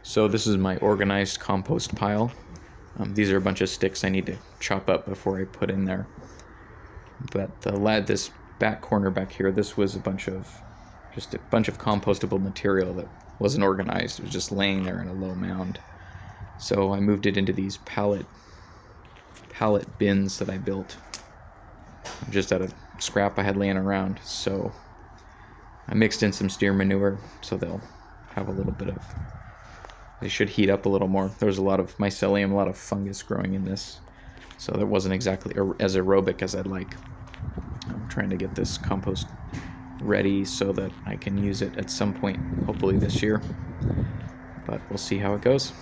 So this is my organized compost pile. These are a bunch of sticks I need to chop up before I put in there. But this back corner back here, this was just a bunch of compostable material that wasn't organized. It was just laying there in a low mound. So I moved it into these pallet bins that I built just out of scrap I had laying around. So I mixed in some steer manure so they'll have a little bit of, they should heat up a little more. There was a lot of mycelium, a lot of fungus growing in this, so it wasn't exactly as aerobic as I'd like. I'm trying to get this compost ready so that I can use it at some point, hopefully this year, but we'll see how it goes.